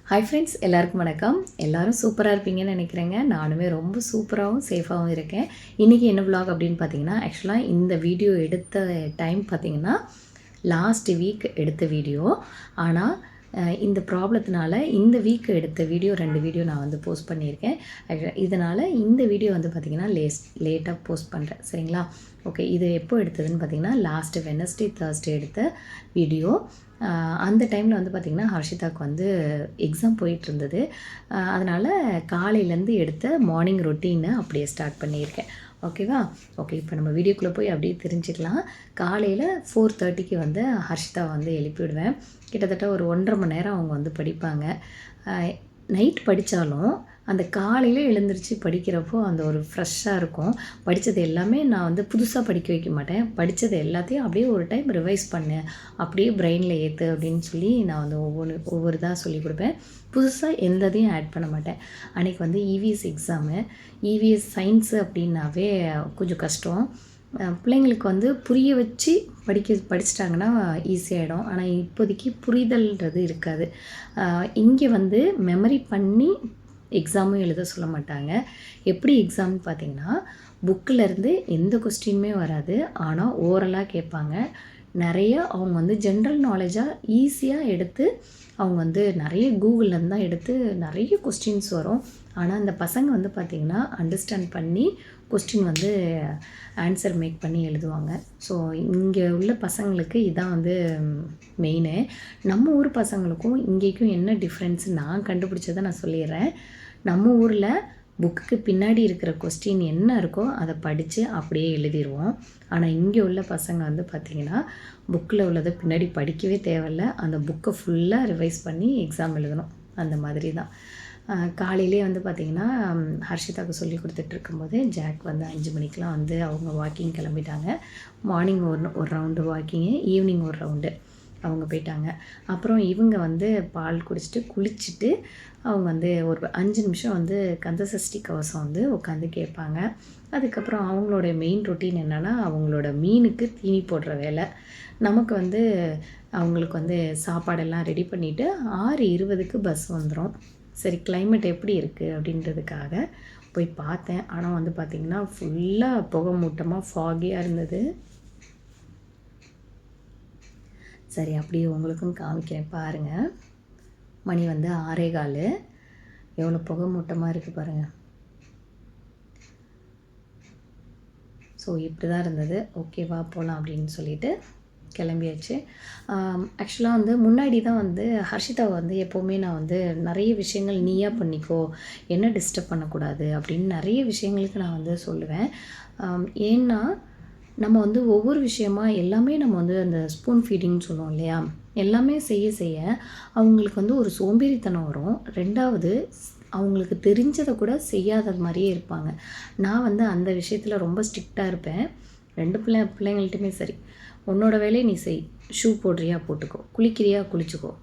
Hi friends, எல்லாருக்கும் வணக்கம். எல்லோரும் சூப்பராக இருப்பீங்கன்னு நினைக்கிறேங்க. நானுமே ரொம்ப சூப்பராகவும் சேஃபாகவும் இருக்கேன். இன்றைக்கி என்ன vlog அப்படின்னு பார்த்தீங்கன்னா, ஆக்சுவலாக இந்த வீடியோ எடுத்த டைம் பார்த்தீங்கன்னா லாஸ்ட் வீக் எடுத்த வீடியோ. ஆனால் இந்த ப்ராப்ளத்தினால இந்த வீக் எடுத்த வீடியோ 2 வீடியோ நான் வந்து போஸ்ட் பண்ணியிருக்கேன். இதனால் இந்த வீடியோ வந்து பார்த்திங்கன்னா லேட்டாக போஸ்ட் பண்ணுறேன். சரிங்களா? ஓகே, இது எப்போ எடுத்ததுன்னு பார்த்திங்கன்னா லாஸ்ட் வெட்னஸ்டே தேர்ஸ்டே எடுத்த வீடியோ. அந்த டைமில் வந்து பார்த்திங்கன்னா ஹர்ஷிதாவுக்கு வந்து எக்ஸாம் போயிட்டுருந்தது. அதனால் காலையிலேருந்து எடுத்த மார்னிங் ரொட்டீனை அப்படியே ஸ்டார்ட் பண்ணியிருக்கேன். ஓகேவா? ஓகே, இப்போ நம்ம வீடியோக்குள்ளே போய் அப்படியே தெரிஞ்சுக்கலாம். காலையில் 4:30க்கு வந்து ஹர்ஷிதா வந்து எழுப்பிவிடுவேன். கிட்டத்தட்ட ஒரு 1.5 மணி நேரம் அவங்க வந்து படிப்பாங்க. நைட் படித்தாலும் அந்த காலையில் எழுந்திரிச்சு படிக்கிறப்போ அந்த ஒரு ஃப்ரெஷ்ஷாக இருக்கும். படித்தது எல்லாமே நான் வந்து புதுசாக படிக்க வைக்க மாட்டேன். படித்தது எல்லாத்தையும் அப்படியே ஒரு டைம் ரிவைஸ் பண்ணு, அப்படியே பிரெயினில் ஏற்று அப்படின்னு சொல்லி நான் வந்து ஒவ்வொரு இதாக சொல்லிக் கொடுப்பேன். புதுசாக எந்த இதையும் ஆட் பண்ண மாட்டேன். அன்றைக்கி வந்து இவிஎஸ் எக்ஸாமு. இவிஎஸ் சயின்ஸு அப்படின்னாவே கொஞ்சம் கஷ்டம். பிள்ளைங்களுக்கு வந்து புரிய வச்சு படிச்சிட்டாங்கன்னா ஈஸியாகிடும். ஆனால் இப்போதைக்கு புரிதல்ன்றது இருக்காது. இங்கே வந்து மெமரி பண்ணி எக்ஸாமும் எழுத சொல்ல மாட்டாங்க. எப்படி எக்ஸாம்னு பார்த்தீங்கன்னா, புக்கிலேருந்து எந்த கொஸ்டினுமே வராது. ஆனால் ஓரலாக கேட்பாங்க. நிறைய அவங்க வந்து ஜென்ரல் நாலேஜாக ஈஸியாக எடுத்து அவங்க வந்து நிறைய கூகுள்லேருந்து தான் எடுத்து நிறைய கொஸ்டின்ஸ் வரும். ஆனால் அந்த பசங்க வந்து பார்த்திங்கன்னா அண்டர்ஸ்டாண்ட் பண்ணி கொஸ்டின் வந்து ஆன்சர் மேக் பண்ணி எழுதுவாங்க. ஸோ இங்கே உள்ள பசங்களுக்கு இதான் வந்து மெயினு. நம்ம ஊர் பசங்களுக்கும் இங்கேக்கும் என்ன டிஃப்ரென்ஸ் நான் கண்டுபிடிச்சதை நான் சொல்லிடுறேன். நம்ம ஊரில் புக்குக்கு பின்னாடி இருக்கிற கொஸ்டின் என்ன இருக்கோ அதை படித்து அப்படியே எழுதிடுவோம். ஆனால் இங்கே உள்ள பசங்க வந்து பார்த்திங்கன்னா புக்கில் உள்ளதை பின்னாடி படிக்கவே தேவையில்ல. அந்த புக்கை ஃபுல்லாக ரிவைஸ் பண்ணி எக்ஸாம் எழுதணும். அந்த மாதிரி தான். காலையிலே வந்து பார்த்திங்கன்னா ஹர்ஷிதாவுக்கு சொல்லி கொடுத்துட்ருக்கும்போது ஜாக் வந்து 5 மணிக்கெலாம் வந்து அவங்க வாக்கிங் கிளம்பிட்டாங்க. மார்னிங் ஒரு ரவுண்டு வாக்கிங்கு, ஈவினிங் ஒரு ரவுண்டு அவங்க போயிட்டாங்க. அப்புறம் இவங்க வந்து பால் குடிச்சிட்டு குளிச்சுட்டு அவங்க வந்து ஒரு 5 நிமிஷம் வந்து கந்தசஷ்டி கவசம் வந்து உட்காந்து கேட்பாங்க. அதுக்கப்புறம் அவங்களோட மெயின் ரொட்டீன் என்னென்னா, அவங்களோட மீனுக்கு தீனி போடுற வேலை. நமக்கு வந்து அவங்களுக்கு வந்து சாப்பாடெல்லாம் ரெடி பண்ணிவிட்டு 6:20க்கு பஸ் வந்துடும். சரி, கிளைமேட் எப்படி இருக்குது அப்படின்றதுக்காக போய் பார்த்தேன். ஆனால் வந்து பார்த்திங்கன்னா ஃபுல்லாக புகை மூட்டமாக ஃபாகியாக இருந்தது. சரி, அப்படியே உங்களுக்கும் காமிக்கிறேன் பாருங்கள். மணி வந்து 6:15. எவ்வளோ புகை மூட்டமாக இருக்குது பாருங்கள். ஸோ இப்படி தான் இருந்தது. ஓகேவா போகலாம் அப்படின்னு சொல்லிட்டு கிளம்பியாச்சு. ஆக்சுவலாக வந்து முன்னாடி தான் வந்து ஹர்ஷிதாவை வந்து எப்போவுமே நான் வந்து நிறைய விஷயங்கள் நீயா பண்ணிக்கோ, என்ன டிஸ்டர்ப் பண்ணக்கூடாது அப்படின்னு நிறைய விஷயங்களுக்கு நான் வந்து சொல்லுவேன். ஏன்னா நம்ம வந்து ஒவ்வொரு விஷயமா எல்லாமே நம்ம வந்து அந்த ஸ்பூன் ஃபீடிங்னு சொல்லுவோம் இல்லையா, எல்லாமே செய்ய அவங்களுக்கு வந்து ஒரு சோம்பேறித்தனம் வரும். 2வது அவங்களுக்கு தெரிஞ்சதை கூட செய்யாத மாதிரியே இருப்பாங்க. நான் வந்து அந்த விஷயத்தில் ரொம்ப ஸ்ட்ரிக்டாக இருப்பேன். 2 பிள்ளைங்கள்ட்டுமே சரி, உன்னோட வேலையை நீ செய், ஷூ போடுறியா போட்டுக்கோ, குளிக்கிறியா குளிச்சுக்கோ.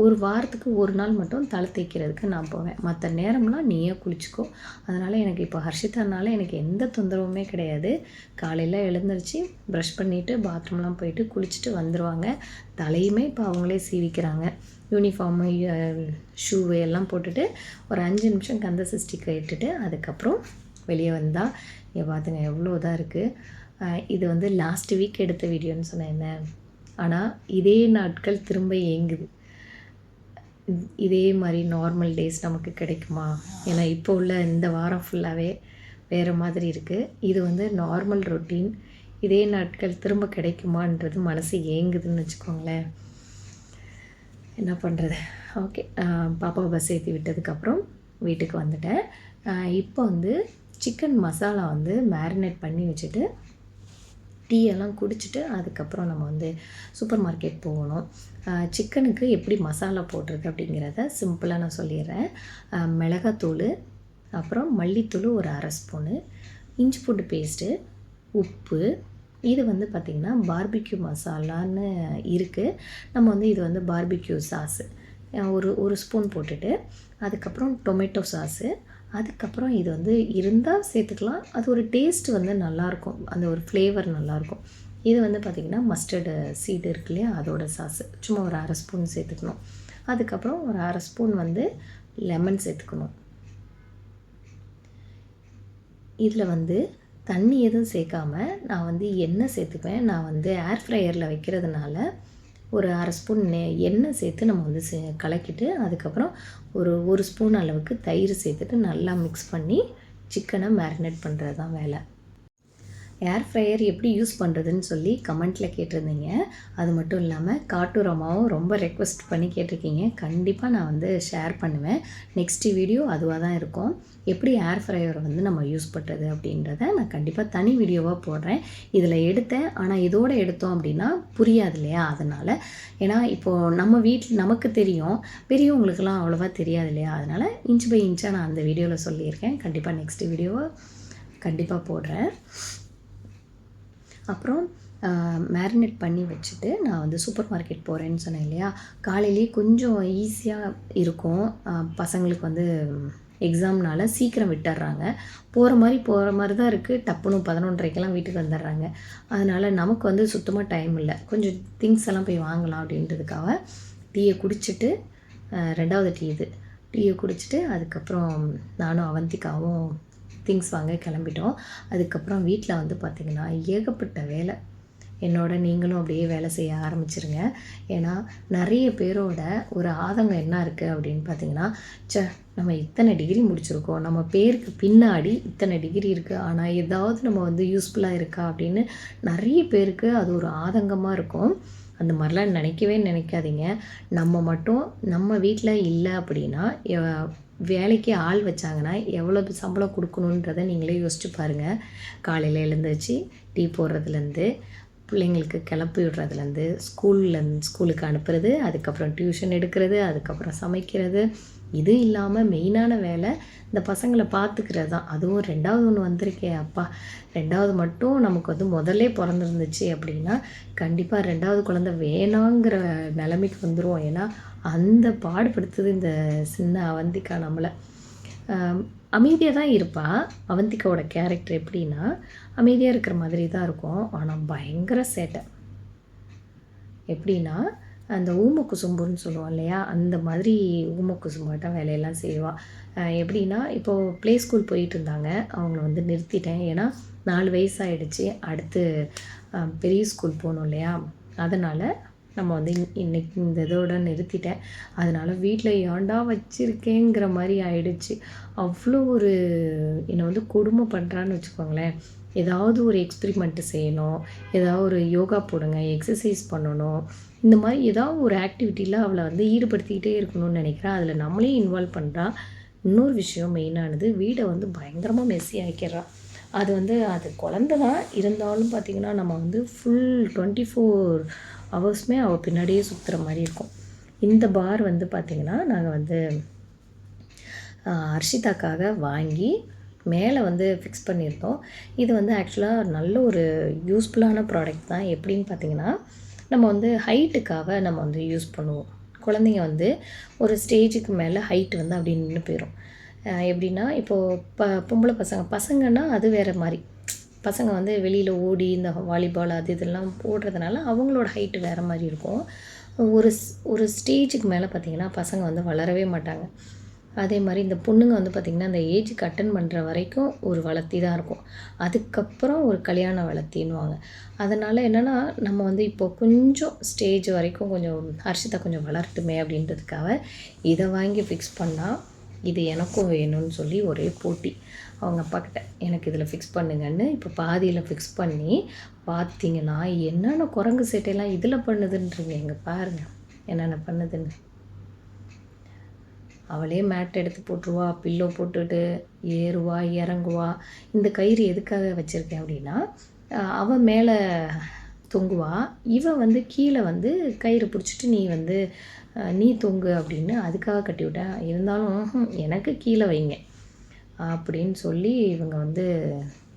ஒரு வாரத்துக்கு ஒரு நாள் மட்டும் தலை தேய்க்கிறதுக்கு நான் போவேன். மற்ற நேரம்லாம் நீயே குளிச்சுக்கோ. அதனால் எனக்கு இப்போ ஹர்ஷிதானால எனக்கு எந்த தொந்தரவுமே கிடையாது. காலையில் எழுந்திரிச்சு ப்ரஷ் பண்ணிவிட்டு பாத்ரூம்லாம் போயிட்டு குளிச்சுட்டு வந்துடுவாங்க. தலையுமே இப்போ அவங்களே சீவிக்கிறாங்க. யூனிஃபார்மு ஷூவு எல்லாம் போட்டுட்டு ஒரு 5 நிமிஷம் கந்த சஷ்டி கேட்டுட்டு அதுக்கப்புறம் வெளியே வந்தால் பார்த்துங்க எவ்வளோ இதாக இருக்குது. இது வந்து லாஸ்ட் வீக் எடுத்த வீடியோன்னு சொன்னேன் என்ன. ஆனால் இதே நாட்கள் திரும்ப ஏங்குது. இதே மாதிரி நார்மல் டேஸ் நமக்கு கிடைக்குமா? ஏன்னா இப்போ உள்ள இந்த வாரம் ஃபுல்லாகவே வேறு மாதிரி இருக்குது. இது வந்து நார்மல் ரொட்டீன். இதே நாட்கள் திரும்ப கிடைக்குமான்றது மனசு ஏங்குதுன்னு வச்சுக்கோங்களேன். என்ன பண்ணுறது? ஓகே, பாப்பா பஸ் ஏற்றி விட்டதுக்கப்புறம் வீட்டுக்கு வந்துட்டேன். இப்போ வந்து சிக்கன் மசாலா வந்து மேரினேட் பண்ணி வச்சுட்டு டீயெல்லாம் குடிச்சிட்டு அதுக்கப்புறம் நம்ம வந்து சூப்பர் மார்க்கெட் போகணும். சிக்கனுக்கு எப்படி மசாலா போடுறது அப்படிங்கிறத சிம்பிளாக நான் சொல்லிடுறேன். மிளகாத்தூள், அப்புறம் மல்லித்தூள் ஒரு 1/2 ஸ்பூனு, இஞ்சி பூண்டு பேஸ்ட்டு, உப்பு. இது வந்து பார்த்திங்கன்னா பார்பிக்யூ மசாலான்னு இருக்குது. நம்ம வந்து இது வந்து பார்பிக்யூ சாஸு ஒரு ஸ்பூன் போட்டுட்டு அதுக்கப்புறம் டொமேட்டோ சாஸு, அதுக்கப்புறம் இது வந்து இருந்தால் சேர்த்துக்கலாம். அது ஒரு டேஸ்ட் வந்து நல்லாயிருக்கும், அந்த ஒரு ஃப்ளேவர் நல்லாயிருக்கும். இது வந்து பார்த்திங்கன்னா மஸ்டர்டு சீடு இருக்கு இல்லையா, அதோட சாஸு சும்மா ஒரு 1/2 ஸ்பூன் சேர்த்துக்கணும். அதுக்கப்புறம் ஒரு 1/2 ஸ்பூன் வந்து லெமன் சேர்த்துக்கணும். இதில் வந்து தண்ணி எதுவும் சேர்க்காம நான் வந்து எண்ணெய் சேர்த்துப்பேன். நான் வந்து ஏர் ஃப்ரையரில் வைக்கிறதுனால ஒரு 1/2 ஸ்பூன் எண்ணெய் சேர்த்து நம்ம வந்து கலக்கிட்டு அதுக்கப்புறம் ஒரு ஸ்பூன் அளவுக்கு தயிர் சேர்த்துட்டு நல்லா மிக்ஸ் பண்ணி சிக்கனை மேரினேட் பண்ணுறது தான் வேலை. ஏர் ஃப்ரையர் எப்படி யூஸ் பண்ணுறதுன்னு சொல்லி கமெண்ட்டில் கேட்டிருந்தீங்க. அது மட்டும் இல்லாமல் காட்டூர் அம்மாவும் ரொம்ப ரெக்வெஸ்ட் பண்ணி கேட்டிருக்கீங்க. கண்டிப்பாக நான் வந்து ஷேர் பண்ணுவேன். நெக்ஸ்ட்டு வீடியோ அதுவாக தான் இருக்கும். எப்படி ஏர் ஃப்ரையரை வந்து நம்ம யூஸ் பண்ணுறது அப்படின்றத நான் கண்டிப்பாக தனி வீடியோவாக போடுறேன். இதில் எடுத்தேன், ஆனால் இதோடு எடுத்தோம் அப்படின்னா புரியாது இல்லையா? அதனால் ஏன்னா இப்போது நம்ம வீட்டில் நமக்கு தெரியும், பெரியவங்களுக்கெல்லாம் அவ்வளோவா தெரியாது இல்லையா? அதனால் இன்ச் பை இன்ச்சாக நான் அந்த வீடியோவில் சொல்லியிருக்கேன். கண்டிப்பாக நெக்ஸ்ட்டு வீடியோவை கண்டிப்பாக போடுறேன். அப்புறம் மேரினேட் பண்ணி வச்சுட்டு நான் வந்து சூப்பர் மார்க்கெட் போகிறேன்னு சொன்னேன் இல்லையா? காலையிலேயே கொஞ்சம் ஈஸியாக இருக்கும். பசங்களுக்கு வந்து எக்ஸாம்னால சீக்கிரம் விட்டுடுறாங்க. போகிற மாதிரி தான் இருக்குது. டப்புன்னு 11:30க்கெல்லாம் வீட்டுக்கு வந்துடுறாங்க. அதனால் நமக்கு வந்து சுத்தமாக டைம் இல்லை. கொஞ்சம் திங்ஸ் எல்லாம் போய் வாங்கலாம் அப்படின்றதுக்காக டீயை குடிச்சிட்டு 2வது டீ இது. டீயை குடிச்சிட்டு அதுக்கப்புறம் நானும் அவந்திகாவும் திங்ஸ் வாங்க கிளம்பிட்டோம். அதுக்கப்புறம் வீட்டில் வந்து பார்த்திங்கன்னா ஏகப்பட்ட வேலை. என்னோட நீங்களும் அப்படியே வேலை செய்ய ஆரம்பிச்சிருங்க. ஏன்னா நிறைய பேரோட ஒரு ஆதங்கம் என்ன இருக்குது அப்படின்னு பார்த்திங்கன்னா, நம்ம இத்தனை டிகிரி முடிச்சிருக்கோம், நம்ம பேருக்கு பின்னாடி இத்தனை டிகிரி இருக்குது, ஆனால் ஏதாவது நம்ம வந்து யூஸ்ஃபுல்லாக இருக்கா அப்படின்னு நிறைய பேருக்கு அது ஒரு ஆதங்கமாக இருக்கும். அந்த மாதிரிலாம் நினைக்காதீங்க. நம்ம மட்டும் நம்ம வீட்டில் இல்லை அப்படின்னா வேலைக்கு ஆள் வச்சாங்கன்னா எவ்வளோ சம்பளம் கொடுக்கணுன்றதை நீங்களே யோசிச்சு பாருங்கள். காலையில் எழுந்திரிச்சு டீ போடுறதுலேருந்து, பிள்ளைங்களுக்கு கிளப்பி விடுறதுலேருந்து, ஸ்கூலுக்கு அனுப்புறது, அதுக்கப்புறம் டியூஷன் எடுக்கிறது, அதுக்கப்புறம் சமைக்கிறது, இது இல்லாமல் மெயினான வேலை இந்த பசங்களை பார்த்துக்கிறது தான். அதுவும் 2வது ஒன்று வந்திருக்கே அப்பா, 2வது மட்டும் நமக்கு வந்து முதல்லே பிறந்திருந்துச்சு அப்படின்னா கண்டிப்பாக 2வது குழந்தை வேணாங்கிற நிலைமைக்கு வந்துடுவோம். ஏன்னா அந்த பாடுபடுத்துது இந்த சின்ன அவந்திகா நம்மளை. அமைதியாக தான் இருப்பாள். அவந்திகாவோட கேரக்டர் எப்படின்னா அமைதியாக இருக்கிற மாதிரி தான் இருக்கும், ஆனால் பயங்கர சேட்டை. எப்படின்னா அந்த ஊமக்குசும்புன்னு சொல்லுவோம் இல்லையா? அந்த மாதிரி ஊமக்குசும்பாட்டம் வேலையெல்லாம் செய்வாள். எப்படின்னா இப்போது ப்ளே ஸ்கூல் போயிட்டு இருந்தாங்க. அவங்கள வந்து நிறுத்திட்டேன். ஏன்னா 4 வயசாகிடுச்சு. அடுத்து பெரிய ஸ்கூல் போகணும் இல்லையா? அதனால் நம்ம வந்து இன்றைக்கி இந்த இதோட நிறுத்திட்டேன். அதனால் வீட்டில் ஏன்டா வச்சுருக்கேங்கிற மாதிரி ஆயிடுச்சு. அவ்வளோ ஒரு என்னை வந்து கொடுமை பண்ணுறான்னு வச்சுக்கோங்களேன். ஏதாவது ஒரு எக்ஸ்பிரிமெண்ட்டு செய்யணும், ஏதாவது ஒரு யோகா போடுங்க, எக்ஸசைஸ் பண்ணணும், இந்த மாதிரி ஏதாவது ஒரு ஆக்டிவிட்டியில் அவளை வந்து ஈடுபடுத்திக்கிட்டே இருக்கணும்னு நினைக்கிறேன். அதில் நம்மளே இன்வால்வ் பண்ணுறா. இன்னொரு விஷயம் மெயினானது, வீடை வந்து பயங்கரமாக மெஸ்ஸி ஆக்கிடுறா. அது வந்து அது குழந்த தான் இருந்தாலும் பார்த்திங்கன்னா நம்ம வந்து ஃபுல் 24 ஹவர்ஸுமே அவள் பின்னாடியே சுற்றுற மாதிரி இருக்கும். இந்த பார் வந்து பார்த்திங்கன்னா நாங்கள் வந்து அர்ஷிதாக்காக வாங்கி மேலே வந்து ஃபிக்ஸ் பண்ணியிருந்தோம். இது வந்து ஆக்சுவலாக நல்ல ஒரு யூஸ்ஃபுல்லான ப்ராடக்ட் தான். எப்படின்னு பார்த்திங்கன்னா நம்ம வந்து ஹைட்டுக்காக நம்ம வந்து யூஸ் பண்ணுவோம். குழந்தைங்க வந்து ஒரு ஸ்டேஜுக்கு மேலே ஹைட் வந்து அப்படி நின்று போயிடும். எப்படின்னா இப்போது பொம்பளை பசங்கன்னா அது வேறு மாதிரி. பசங்க வந்து வெளியில் ஓடி இந்த வாலிபால் அது இதெல்லாம் போடுறதுனால அவங்களோட ஹைட்டு வேறு மாதிரி இருக்கும். ஒரு ஸ்டேஜுக்கு மேலே பார்த்திங்கன்னா பசங்க வந்து வளரவே மாட்டாங்க. அதே மாதிரி இந்த பொண்ணுங்க வந்து பார்த்திங்கன்னா அந்த ஏஜுக்கு அட்டன் பண்ணுற வரைக்கும் ஒரு வளர்த்தி தான் இருக்கும். அதுக்கப்புறம் ஒரு கல்யாண வளர்த்தின்னுவாங்க. அதனால் என்னென்னா நம்ம வந்து இப்போது கொஞ்சம் ஸ்டேஜ் வரைக்கும் கொஞ்சம் ஹர்ஷிதா கொஞ்சம் வளரட்டுமே அப்படின்றதுக்காக இதை வாங்கி ஃபிக்ஸ் பண்ணால் இது எனக்கும் வேணும்னு சொல்லி ஒரே போட்டி அவங்க அப்பாக்கிட்ட. எனக்கு இதில் ஃபிக்ஸ் பண்ணுங்கன்னு இப்போ பாதியில் ஃபிக்ஸ் பண்ணி பார்த்திங்கன்னா என்னென்ன குரங்கு சேட்டையெல்லாம் இதில் பண்ணுதுன்றீங்க. இங்கே பாருங்கள் என்னென்ன பண்ணுதுன்னு. அவளே மேட் எடுத்து போட்டுருவா, பில்லோ போட்டுட்டு ஏறுவா இறங்குவா. இந்த கயிறு எதுக்காக வச்சுருக்கேன் அப்படின்னா அவள் மேலே தொங்குவா, இவன் வந்து கீழே வந்து கயிறு பிடிச்சிட்டு நீ தொங்கு அப்படின்னு அதுக்காக கட்டி விட்டேன். இருந்தாலும் எனக்கு கீழே வைங்க அப்படின்னு சொல்லி இவங்க வந்து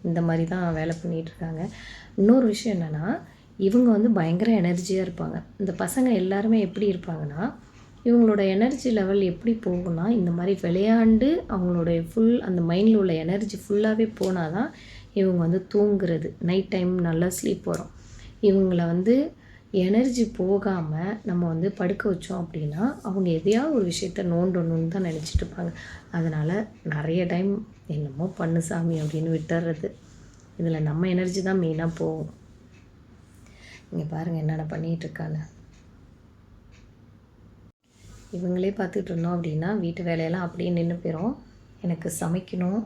இந்த மாதிரி தான் வேலை பண்ணிகிட்ருக்காங்க. இன்னொரு விஷயம் என்னென்னா இவங்க வந்து பயங்கர எனர்ஜியாக இருப்பாங்க. இந்த பசங்க எல்லாருமே எப்படி இருப்பாங்கன்னா இவங்களோட எனர்ஜி லெவல் எப்படி போகும்னா இந்த மாதிரி விளையாண்டு அவங்களுடைய அந்த மைண்டில் உள்ள எனர்ஜி ஃபுல்லாகவே போனால் தான் இவங்க வந்து தூங்குறது, நைட் டைம் நல்லா ஸ்லீப் வரும். இவங்கள வந்து எனர்ஜி போகாமல் நம்ம வந்து படுக்க வச்சோம் அப்படின்னா அவங்க எதையாவது ஒரு விஷயத்த நோண்டணுன்னு தான் நினச்சிட்டு இருப்பாங்க. அதனால் நிறைய டைம் என்னமோ பண்ணு சாமி அப்படின்னு விட்டுறது. இதில் நம்ம எனர்ஜி தான் மெயினாக போகும். இங்கே பாருங்கள் என்னென்ன பண்ணிகிட்ருக்கான்னு. இவங்களே பார்த்துட்டு இருந்தோம் அப்படின்னா வீட்டு வேலையெல்லாம் அப்படியே நின்று போயிடும். எனக்கு சமைக்கணும்.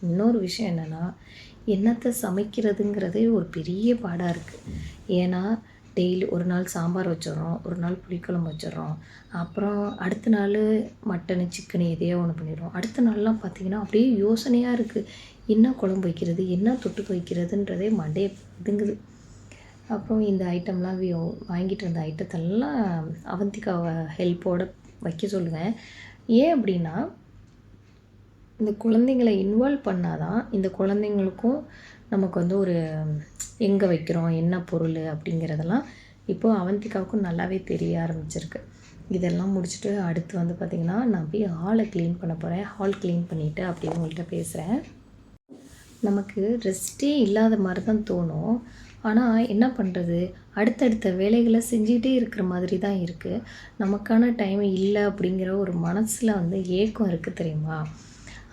இன்னொரு விஷயம் என்னென்னா, என்னத்தை சமைக்கிறதுங்கிறதே ஒரு பெரிய பாடாக இருக்குது. ஏன்னா டெய்லி ஒரு நாள் சாம்பார் வச்சிடுறோம், ஒரு நாள் புளிக்குழம்பு வச்சிடுறோம், அப்புறம் அடுத்த நாள் மட்டனு சிக்கனு எதையோ ஒன்று பண்ணிடுறோம். அடுத்த நாள்லாம் பார்த்திங்கன்னா அப்படியே யோசனையாக இருக்குது, என்ன குழம்பு வைக்கிறது, என்ன தொட்டுக்க வைக்கிறதுன்றதே மண்டையை பிடுங்குது. அப்புறம் இந்த ஐட்டம்லாம் வாங்கிட்டு வந்த ஐட்டத்தெல்லாம் அவந்திகாவை ஹெல்ப்போடு வைக்க சொல்லுவேன். ஏன் அப்படின்னா, இந்த குழந்தைங்கள இன்வால்வ் பண்ணால் தான் இந்த குழந்தைங்களுக்கும் நமக்கு வந்து ஒரு எங்கே வைக்கிறோம், என்ன பொருள் அப்படிங்கிறதெல்லாம் இப்போது அவந்திகாவுக்கும் நல்லாவே தெரிய ஆரம்பிச்சிருக்கு. இதெல்லாம் முடிச்சுட்டு அடுத்து வந்து பார்த்திங்கன்னா, நான் போய் ஹாலை க்ளீன் பண்ண போகிறேன். ஹால் க்ளீன் பண்ணிவிட்டு அப்படியே உங்கள்கிட்ட பேசுகிறேன். நமக்கு ரெஸ்ட்டே இல்லாத மாதிரி தான் தோணும். ஆனால் என்ன பண்ணுறது, அடுத்தடுத்த வேலைகளை செஞ்சுக்கிட்டே இருக்கிற மாதிரி தான் இருக்குது. நமக்கான டைம் இல்லை அப்படிங்கிற ஒரு மனசில் வந்து ஏக்கம் இருக்குது தெரியுமா?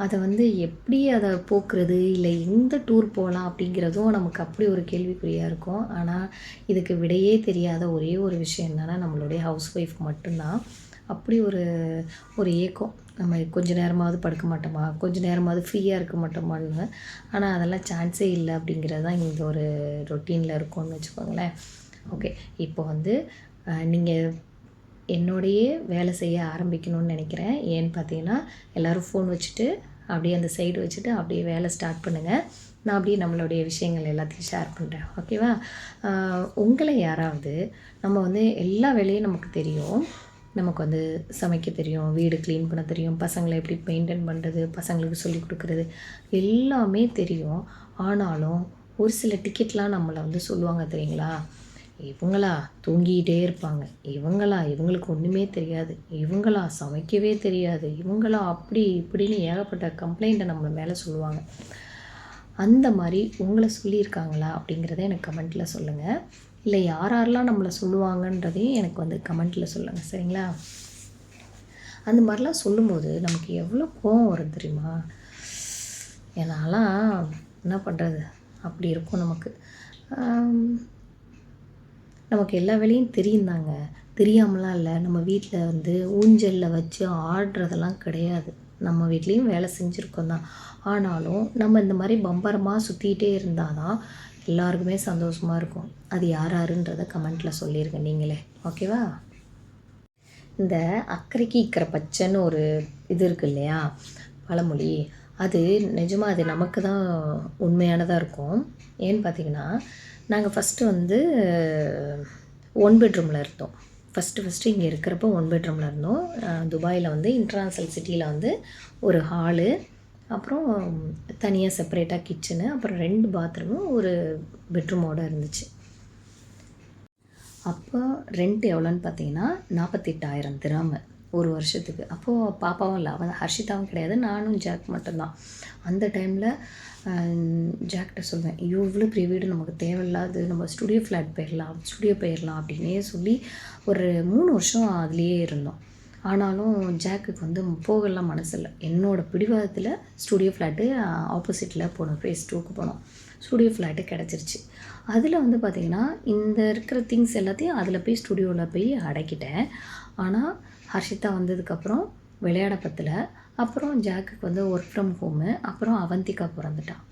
அதை வந்து எப்படி அதை போக்குறது, இல்லை எந்த டூர் போகலாம் அப்படிங்கிறதும் நமக்கு அப்படி ஒரு கேள்விக்குறியாக இருக்கும். ஆனால் இதுக்கு விடையே தெரியாத ஒரே ஒரு விஷயம் என்னென்னா, நம்மளுடைய ஹவுஸ் ஒய்ஃப் மட்டும்தான். அப்படி ஒரு ஏக்கம். நம்ம கொஞ்ச நேரமாவது படுக்க மாட்டோமா, கொஞ்சம் நேரமாவது ஃப்ரீயாக இருக்க மாட்டோமான்னு. ஆனால் அதெல்லாம் சான்ஸே இல்லை அப்படிங்கிறது தான் இந்த ஒரு ரொட்டீனில் இருக்கும்னு வச்சுக்கோங்களேன். ஓகே, இப்போ வந்து நீங்கள் என்னோடையே வேலை செய்ய ஆரம்பிக்கணும்னு நினைக்கிறேன். ஏன்னு பார்த்தீங்கன்னா, எல்லோரும் ஃபோன் வச்சுட்டு அப்படியே அந்த சைடு வச்சுட்டு அப்படியே வேலை ஸ்டார்ட் பண்ணுங்கள். நான் அப்படியே நம்மளுடைய விஷயங்கள் எல்லாத்தையும் ஷேர் பண்ணுறேன். ஓகேவா? உங்களை யாராவது நம்ம வந்து எல்லா வேலையும் நமக்கு தெரியும். நமக்கு வந்து சமைக்க தெரியும், வீடு க்ளீன் பண்ண தெரியும், பசங்களை எப்படி மெயின்டைன் பண்ணுறது, பசங்களுக்கு சொல்லிக் கொடுக்குறது எல்லாமே தெரியும். ஆனாலும் ஒரு சில டிக்கெட்லாம் நம்மளை வந்து சொல்லுவாங்க தெரியுங்களா, இவங்களா தூங்கிக்கிட்டே இருப்பாங்க, இவங்களுக்கு ஒன்றுமே தெரியாது, இவங்களா சமைக்கவே தெரியாது, இவங்களா அப்படி இப்படின்னு ஏகப்பட்ட கம்ப்ளைண்ட்டை நம்ம மேலே சொல்லுவாங்க. அந்த மாதிரி உங்களை சொல்லியிருக்காங்களா அப்படிங்கிறத எனக்கு கமெண்ட்டில் சொல்லுங்கள். இல்லை யாரெல்லாம் நம்மளை சொல்லுவாங்கன்றதையும் எனக்கு வந்து கமெண்ட்டில் சொல்லுங்கள், சரிங்களா? அந்த மாதிரிலாம் சொல்லும்போது நமக்கு எவ்வளோ கோவம் வரும் தெரியுமா? என்னாலாம் என்ன பண்ணுறது, அப்படி இருக்கும் நமக்கு. நமக்கு எல்லா வேலையும் தெரியும் தாங்க, தெரியாமலாம் இல்லை. நம்ம வீட்டில் வந்து ஊஞ்சலில் வச்சு ஆடுறதெல்லாம் கிடையாது. நம்ம வீட்லேயும் வேலை செஞ்சுருக்கோம் தான். ஆனாலும் நம்ம இந்த மாதிரி பம்பரமாக சுற்றிக்கிட்டே இருந்தால் தான் எல்லாருக்குமே சந்தோஷமாக இருக்கும். அது யாருன்றதை கமெண்ட்டில் சொல்லிடுங்க நீங்களே, ஓகேவா? இந்த அக்கறைக்கு இக்கரை பச்சைன்னு ஒரு இது இருக்குது இல்லையா, பழமொழி. அது நிஜமாக அது நமக்கு தான் உண்மையானதாக இருக்கும். ஏன்னு பார்த்தீங்கன்னா, நாங்கள் ஃபஸ்ட்டு வந்து 1 பெட்ரூமில் இருந்தோம். ஃபஸ்ட்டு இங்கே இருக்கிறப்போ 1 பெட்ரூமில் இருந்தோம். துபாயில் வந்து இன்டர்நேஷ்னல் சிட்டியில் வந்து ஒரு ஹாலு, அப்புறம் தனியாக செப்பரேட்டாக கிச்சனு, அப்புறம் 2 பாத்ரூமும் ஒரு பெட்ரூமோடு இருந்துச்சு. அப்போ ரெண்ட் எவ்வளோன்னு பார்த்தீங்கன்னா 48,000 திராமு ஒரு வருஷத்துக்கு. அப்போது பாப்பாவும் இல்லை, அவன் ஹர்ஷிதாவும் கிடையாது, நானும் ஜாக் மட்டும்தான். அந்த டைமில் ஜாக்கிட்ட சொல்வேன், இவ்வளோ பெரிய வீடு நமக்கு தேவையில்லாது, நம்ம ஸ்டுடியோ போயிடலாம் அப்படின்னே சொல்லி ஒரு 3 வருஷம் அதுலேயே இருந்தோம். ஆனாலும் ஜாக்குக்கு வந்து போகலாம் மனசில்லை. என்னோடய பிடிவாதத்தில் ஸ்டுடியோ ஃப்ளாட்டு ஆப்போசிட்டில் போனோம், ஃபேஸ் 2க்கு போனோம். ஸ்டுடியோ ஃப்ளாட்டு கிடச்சிருச்சு. அதில் வந்து பார்த்திங்கன்னா இந்த இருக்கிற திங்ஸ் எல்லாத்தையும் அதில் போய் ஸ்டுடியோவில் போய் அடக்கிட்டேன். ஆனால் ஹர்ஷிதா வந்ததுக்கப்புறம் விளையாட பத்தல. அப்புறம் ஜாக்குக்கு வந்து ஒர்க் ஃப்ரம் ஹோமு. அப்புறம் அவந்திகா பிறந்துட்டான்.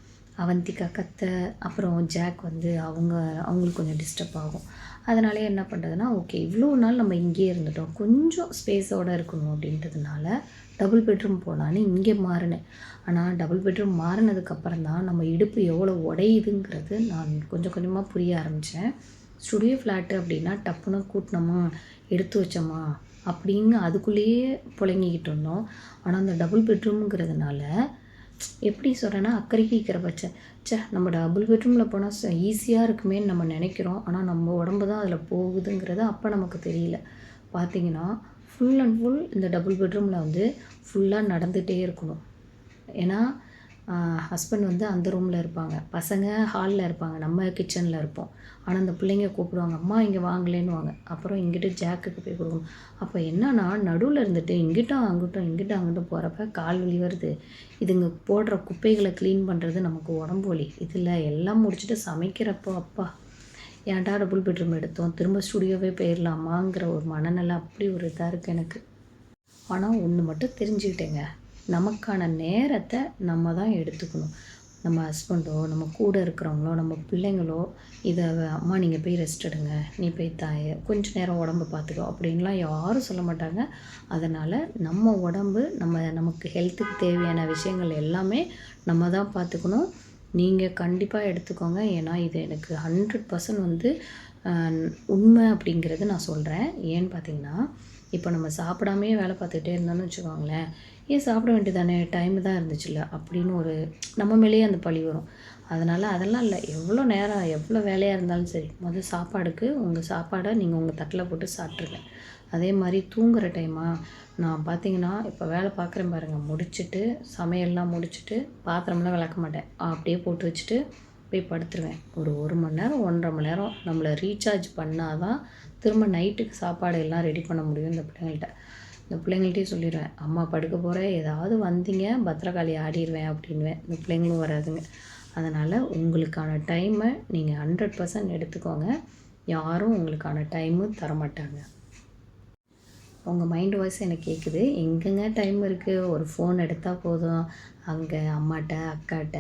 அவந்திகா கத்த, அப்புறம் ஜாக் வந்து அவங்களுக்கு கொஞ்சம் டிஸ்டர்ப் ஆகும். அதனாலே என்ன பண்ணுறதுன்னா, ஓகே இவ்வளோ நாள் நம்ம இங்கேயே இருந்துட்டோம், கொஞ்சம் ஸ்பேஸோடு இருக்கணும் அப்படின்றதுனால டபுள் பெட்ரூம் போகலான்னு இங்கே மாறினேன். ஆனால் டபுள் பெட்ரூம் மாறினதுக்கப்புறம் தான் நம்ம இடுப்பு எவ்வளோ உடையுதுங்கிறது நான் கொஞ்சம் கொஞ்சமாக புரிய ஆரம்பித்தேன். ஸ்டுடியோ ஃப்ளாட்டு அப்படின்னா டப்புன்னு கூட்டினோமா எடுத்து வச்சோமா அப்படின்னு அதுக்குள்ளேயே புழங்கிக்கிட்டு இருந்தோம். ஆனால் அந்த டபுள் பெட்ரூம்ங்கிறதுனால எப்படி சொல்கிறேன்னா, அக்கறைக்கு இக்கிற பச்சை நம்ம டபுள் பெட்ரூமில் போனால் ஈஸியாக இருக்குமேன்னு நம்ம நினைக்கிறோம். ஆனால் நம்ம உடம்பு தான் அதில் போகுதுங்கிறது அப்போ நமக்கு தெரியல. பார்த்திங்கன்னா ஃபுல் அண்ட் ஃபுல் இந்த டபுள் பெட்ரூமில் வந்து ஃபுல்லாக நடந்துகிட்டே இருக்கணும். ஏன்னா ஹஸ்பண்ட் வந்து அந்த ரூமில் இருப்பாங்க, பசங்க ஹாலில் இருப்பாங்க, நம்ம கிச்சனில் இருப்போம். ஆனால் அந்த பிள்ளைங்க கூப்பிடுவாங்க, அம்மா இங்கே வாங்கலேன்னுவாங்க. அப்புறம் இங்கிட்டு ஜாக்குக்கு போய் கொடுக்கணும். அப்போ என்னன்னா நடுவில் இருந்துட்டு இங்கிட்டும் அங்கிட்டும் இங்கிட்டும் அங்கிட்டும் போகிறப்ப கால் வலி வருது. இதுங்க போடுற குப்பைகளை க்ளீன் பண்ணுறது நமக்கு உடம்பு வலி. இதில் எல்லாம் முடிச்சுட்டு சமைக்கிறப்போ அப்பா ஏன்டா டபுள் பெட்ரூம் எடுத்தோம், திரும்ப ஸ்டுடியோவே போயிடலாமாங்கிற ஒரு மனநிலை அப்படி ஒரு இதாக இருக்குது எனக்கு. ஆனால் ஒன்று மட்டும் தெரிஞ்சுக்கிட்டேங்க, நமக்கான நேரத்தை நம்ம தான் எடுத்துக்கணும். நம்ம ஹஸ்பண்டோ, நம்ம கூட இருக்கிறவங்களோ, நம்ம பிள்ளைங்களோ இதை அம்மா நீங்கள் போய் ரெஸ்ட் எடுங்க, நீ போய் தாய கொஞ்சம் நேரம் உடம்பு பார்த்துக்கோ அப்படின்லாம் யாரும் சொல்ல மாட்டாங்க. அதனால் நம்ம உடம்பு நமக்கு ஹெல்த்துக்கு தேவையான விஷயங்கள் எல்லாமே நம்ம தான் பார்த்துக்கணும். நீங்கள் கண்டிப்பாக எடுத்துக்கோங்க. ஏன்னா இது எனக்கு 100% வந்து உண்மை அப்படிங்கிறது நான் சொல்கிறேன். ஏன்னு பார்த்தீங்கன்னா, இப்போ நம்ம சாப்பிடாமையே வேலை பார்த்துக்கிட்டே இருந்தோம்னு வச்சுக்கோங்களேன், ஏன் சாப்பிட வேண்டியதானே டைம் தான் இருந்துச்சுல்ல அப்படின்னு ஒரு நம்ம மேலேயே அந்த பழி வரும். அதனால் அதெல்லாம் இல்லை, எவ்வளோ நேரம் எவ்வளோ வேலையாக இருந்தாலும் சரி, சாப்பாடுக்கு உங்கள் சாப்பாடை நீங்கள் உங்கள் தட்டில் போட்டு சாப்பிட்ருங்க. அதே மாதிரி தூங்குகிற டைமாக நான் பார்த்தீங்கன்னா இப்போ வேலை பார்க்குறேன் பாருங்கள், முடிச்சுட்டு சமையல்லாம் முடிச்சுட்டு பாத்திரம்லாம் விளக்க மாட்டேன், அப்படியே போட்டு வச்சுட்டு போய் படுத்துருவேன். ஒரு மணி நேரம் 1.5 மணி நேரம் நம்மளை ரீசார்ஜ் பண்ணால் தான் திரும்ப நைட்டுக்கு சாப்பாடு எல்லாம் ரெடி பண்ண முடியும். இந்த பிள்ளைங்கள்ட்டையும் சொல்லிடுவேன், அம்மா படுக்க போகிறேன், ஏதாவது வந்தீங்க பத்திரகாளி ஆடிடுவேன் அப்படின்வேன். இந்த பிள்ளைங்களும் வராதுங்க. அதனால் உங்களுக்கான டைமை நீங்கள் 100% எடுத்துக்கோங்க. யாரும் உங்களுக்கான டைமு தரமாட்டாங்க. உங்கள் மைண்ட் வாய்ஸ் எனக்கு கேட்குது, எங்கெங்க டைம் இருக்குது, ஒரு ஃபோன் எடுத்தால் போதும், அங்கே அம்மாட்ட அக்காட்ட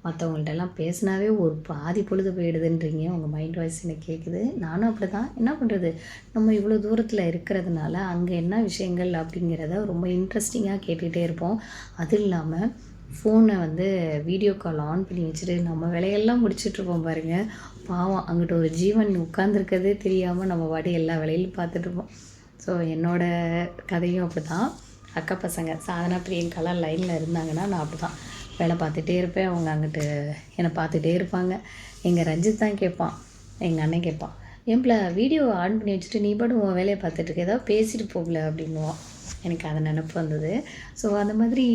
மற்றவங்கள்ட்டெல்லாம் பேசினாவே ஒரு பாதி பொழுது போயிடுதுன்றீங்க. உங்கள் மைண்ட் வாய்ஸ் எனக்கு கேட்குது. நானும் அப்படி தான். என்ன பண்ணுறது, நம்ம இவ்வளோ தூரத்தில் இருக்கிறதுனால அங்கே என்ன விஷயங்கள் அப்படிங்கிறத ரொம்ப இன்ட்ரெஸ்டிங்காக கேட்டுகிட்டே இருப்போம். அது இல்லாமல் ஃபோனை வந்து வீடியோ கால் ஆன் பண்ணி வச்சுட்டு நம்ம வேலையெல்லாம் முடிச்சிட்ருப்போம் பாருங்கள். பாவம் அங்கிட்ட ஒரு ஜீவன் உட்காந்துருக்கிறதே தெரியாமல் நம்ம வாடி எல்லா வேலையிலும் பார்த்துட்ருப்போம். ஸோ என்னோடய கதையும் அப்படி தான். அக்கா பசங்க சாதனா பிரியங்காலாம் லைனில் இருந்தாங்கன்னா நான் அப்படி தான் வேலை பார்த்துட்டே இருப்பேன். அவங்க அங்கிட்டு என்னை பார்த்துட்டே இருப்பாங்க. எங்கள் ரஞ்சித் தான் கேட்பான், எங்கள் அண்ணன் கேட்பான், ஏன்பிள்ள வீடியோ ஆன் பண்ணி வச்சுட்டு நீ பாட்டு உன் வேலையை பார்த்துட்ருக்க, ஏதாவது பேசிட்டு போகல அப்படின்னுவான். எனக்கு அது நினப்பு வந்தது. ஸோ அந்த மாதிரி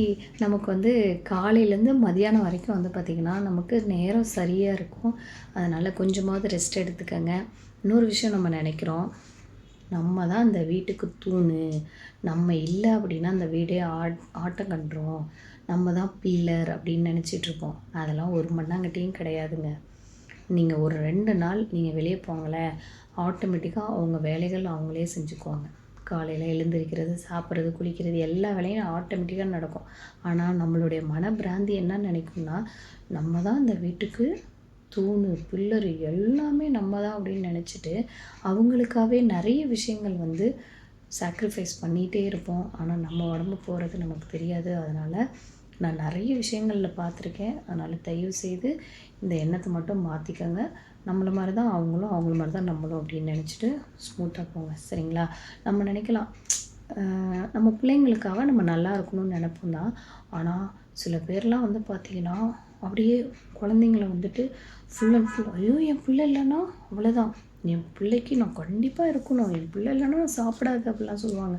நமக்கு வந்து காலையிலேருந்து மதியானம் வரைக்கும் வந்து பார்த்திங்கன்னா நமக்கு நேரம் சரியாக இருக்கும். அதனால் கொஞ்சமாவது ரெஸ்ட் எடுத்துக்கங்க. இன்னொரு விஷயம் நம்ம நினைக்கிறோம், நம்ம தான் அந்த வீட்டுக்கு தூணு, நம்ம இல்லை அப்படின்னா அந்த வீடே ஆட்டம் கண்டுரும், நம்ம தான் பில்லர் அப்படின்னு நினச்சிட்ருப்போம். அதெல்லாம் ஒரு மண்ணாங்கட்டியும் கிடையாதுங்க. நீங்கள் ஒரு 2 நாள் நீங்கள் வெளியே போங்களேன், ஆட்டோமேட்டிக்காக அவங்க வேலைகள் அவங்களே செஞ்சுக்குவாங்க. காலையில் எழுந்திரிக்கிறது, சாப்பிட்றது, குளிக்கிறது எல்லா வேலையும் ஆட்டோமேட்டிக்காக நடக்கும். ஆனால் நம்மளுடைய மனப்பிராந்தி என்ன நினைக்கும்னா, நம்ம தான் இந்த வீட்டுக்கு தூணு, பில்லரு எல்லாமே நம்ம தான் அப்படின்னு நினச்சிட்டு அவங்களுக்காகவே நிறைய விஷயங்கள் வந்து சாக்ரிஃபைஸ் பண்ணிகிட்டே இருப்போம். ஆனால் நம்ம உடம்பு போகிறது நமக்கு தெரியாது. அதனால் நான் நிறைய விஷயங்களில் பார்த்துருக்கேன். அதனால் தயவு செய்து இந்த எண்ணத்தை மட்டும் மாற்றிக்கோங்க. நம்மளை மாதிரி தான் அவங்களும், அவங்கள மாதிரி தான் நம்மளும் அப்படின்னு நினச்சிட்டு ஸ்மூத்தாக போங்க. சரிங்களா? நம்ம நினைக்கலாம், நம்ம பிள்ளைங்களுக்காக நம்ம நல்லா இருக்கணும்னு நினைப்போம் தான். ஆனால் சில பேர்லாம் வந்து பார்த்திங்கன்னா அப்படியே குழந்தைங்கள வந்துட்டு ஃபுல் அண்ட் ஃபுல், ஐயோ என் பிள்ளை இல்லைன்னா அவ்வளோதான், என் பிள்ளைக்கு நான் கண்டிப்பாக இருக்கணும், என் பிள்ளை இல்லைன்னா நான் சாப்பிடாது அப்படிலாம் சொல்லுவாங்க.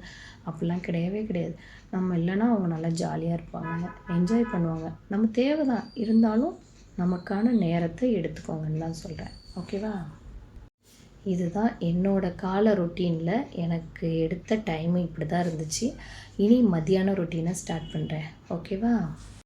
அப்படிலாம் கிடையவே கிடையாது. நம்ம இல்லைன்னா அவங்க நல்லா ஜாலியாக இருப்பாங்க, என்ஜாய் பண்ணுவாங்க. நம்ம தேவை தான், இருந்தாலும் நமக்கான நேரத்தை எடுத்துக்கோங்கன்னு தான் சொல்கிறேன். ஓகேவா? இதுதான் என்னோடய காலை ரொட்டீனில் எனக்கு எடுத்த டைமு இப்படி தான் இருந்துச்சு. இனி மத்தியான ரொட்டீனை ஸ்டார்ட் பண்ணுறேன். ஓகேவா?